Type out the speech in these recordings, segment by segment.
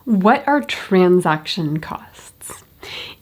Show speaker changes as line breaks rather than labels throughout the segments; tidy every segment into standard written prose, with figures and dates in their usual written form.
What are transaction costs?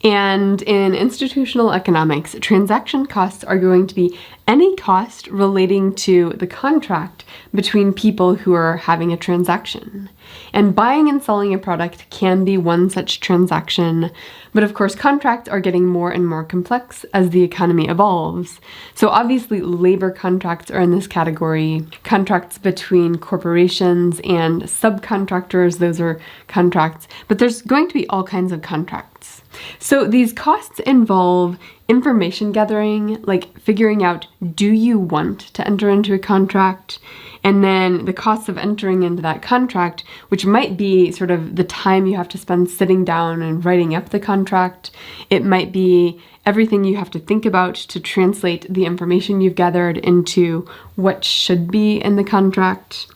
And in institutional economics, transaction costs are going to be any cost relating to the contract between people who are having a transaction. And buying and selling a product can be one such transaction, but of course contracts are getting more and more complex as the economy evolves. So obviously labor contracts are in this category. Contracts between corporations and subcontractors, those are contracts, but there's going to be all kinds of contracts. So these costs involve information gathering, like figuring out, do you want to enter into a contract? And then the costs of entering into that contract, which might be sort of the time you have to spend sitting down and writing up the contract. It might be everything you have to think about to translate the information you've gathered into what should be in the contract.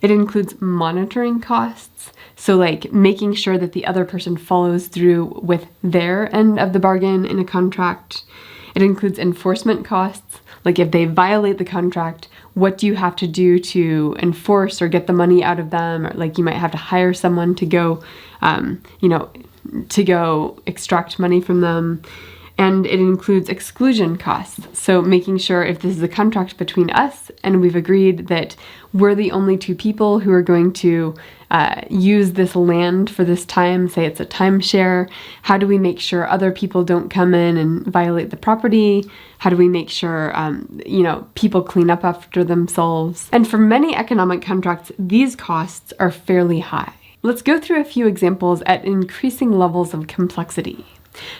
It includes monitoring costs. So like making sure that the other person follows through with their end of the bargain in a contract. It includes enforcement costs, like if they violate the contract, what do you have to do to enforce or get the money out of them? Or like you might have to hire someone to go, to go extract money from them. And it includes exclusion costs. So making sure if this is a contract between us and we've agreed that we're the only two people who are going to use this land for this time, say it's a timeshare, how do we make sure other people don't come in and violate the property? How do we make sure, people clean up after themselves? And for many economic contracts, these costs are fairly high. Let's go through a few examples at increasing levels of complexity.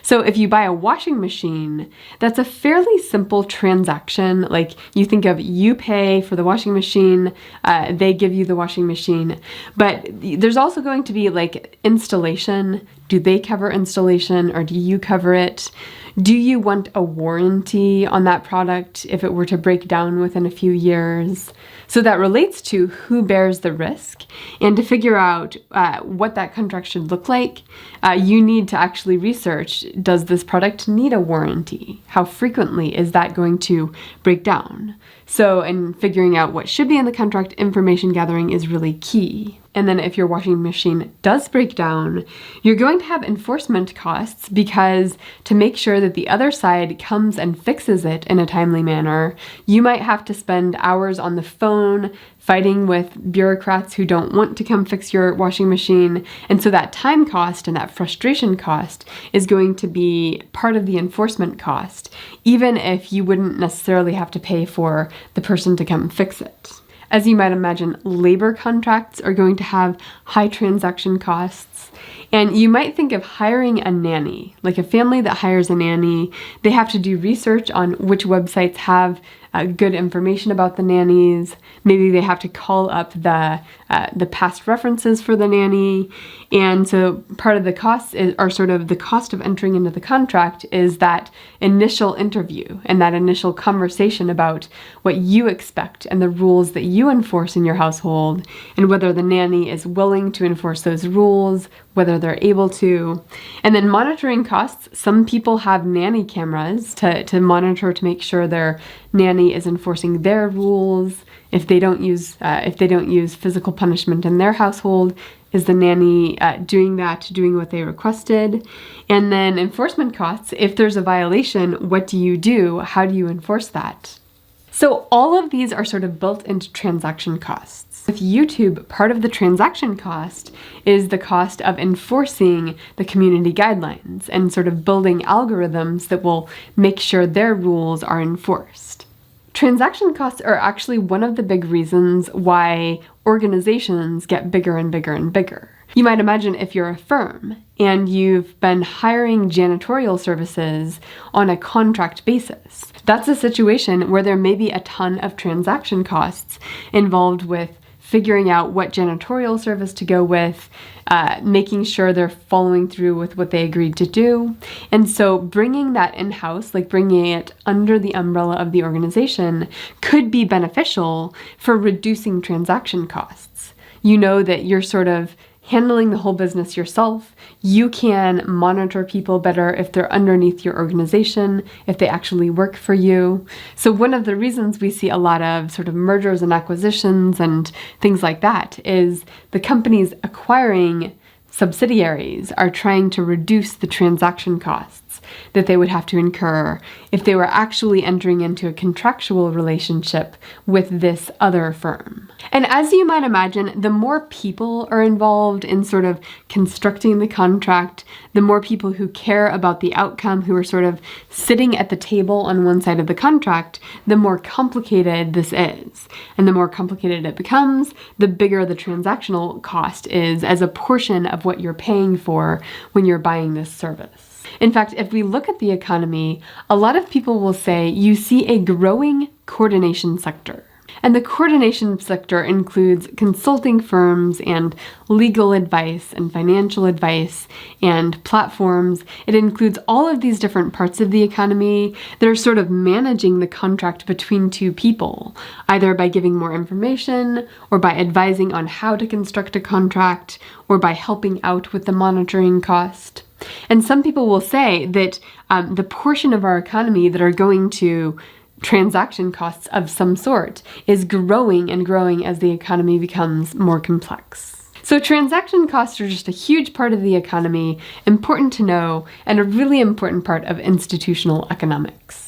So if you buy a washing machine, that's a fairly simple transaction. Like you think of, you pay for the washing machine, they give you the washing machine. But there's also going to be like installation. Do they cover installation or do you cover it? Do you want a warranty on that product if it were to break down within a few years? So that relates to who bears the risk. And to figure out what that contract should look like, you need to actually research, does this product need a warranty? How frequently is that going to break down? So in figuring out what should be in the contract, information gathering is really key. And then if your washing machine does break down, you're going to have enforcement costs because to make sure that the other side comes and fixes it in a timely manner, you might have to spend hours on the phone fighting with bureaucrats who don't want to come fix your washing machine. And so that time cost and that frustration cost is going to be part of the enforcement cost, even if you wouldn't necessarily have to pay for the person to come fix it. As you might imagine, labor contracts are going to have high transaction costs. And you might think of hiring a nanny, like a family that hires a nanny. They have to do research on which websites have good information about the nannies. Maybe they have to call up the past references for the nanny. And so part of the costs are sort of the cost of entering into the contract is that initial interview and that initial conversation about what you expect and the rules that you enforce in your household and whether the nanny is willing to enforce those rules, whether they're able to. And then monitoring costs. Some people have nanny cameras to monitor to make sure their nanny is enforcing their rules. If they don't use physical punishment in their household, is the nanny doing what they requested? And then enforcement costs. If there's a violation, what do you do? How do you enforce that? So all of these are sort of built into transaction costs. With YouTube, part of the transaction cost is the cost of enforcing the community guidelines and sort of building algorithms that will make sure their rules are enforced. Transaction costs are actually one of the big reasons why organizations get bigger and bigger and bigger. You might imagine if you're a firm and you've been hiring janitorial services on a contract basis. That's a situation where there may be a ton of transaction costs involved with figuring out what janitorial service to go with, making sure they're following through with what they agreed to do. And so bringing that in-house, like bringing it under the umbrella of the organization, could be beneficial for reducing transaction costs. You know that you're sort of handling the whole business yourself. You can monitor people better if they're underneath your organization, if they actually work for you. So one of the reasons we see a lot of sort of mergers and acquisitions and things like that is the companies acquiring subsidiaries are trying to reduce the transaction costs that they would have to incur if they were actually entering into a contractual relationship with this other firm. And as you might imagine, the more people are involved in sort of constructing the contract, the more people who care about the outcome, who are sort of sitting at the table on one side of the contract, the more complicated this is. And the more complicated it becomes, the bigger the transactional cost is as a portion of what you're paying for when you're buying this service. In fact, if we look at the economy, a lot of people will say you see a growing coordination sector. And the coordination sector includes consulting firms and legal advice and financial advice and platforms. It includes all of these different parts of the economy that are sort of managing the contract between two people, either by giving more information or by advising on how to construct a contract or by helping out with the monitoring cost. And some people will say that the portion of our economy that are going to transaction costs of some sort is growing and growing as the economy becomes more complex. So transaction costs are just a huge part of the economy, important to know, and a really important part of institutional economics.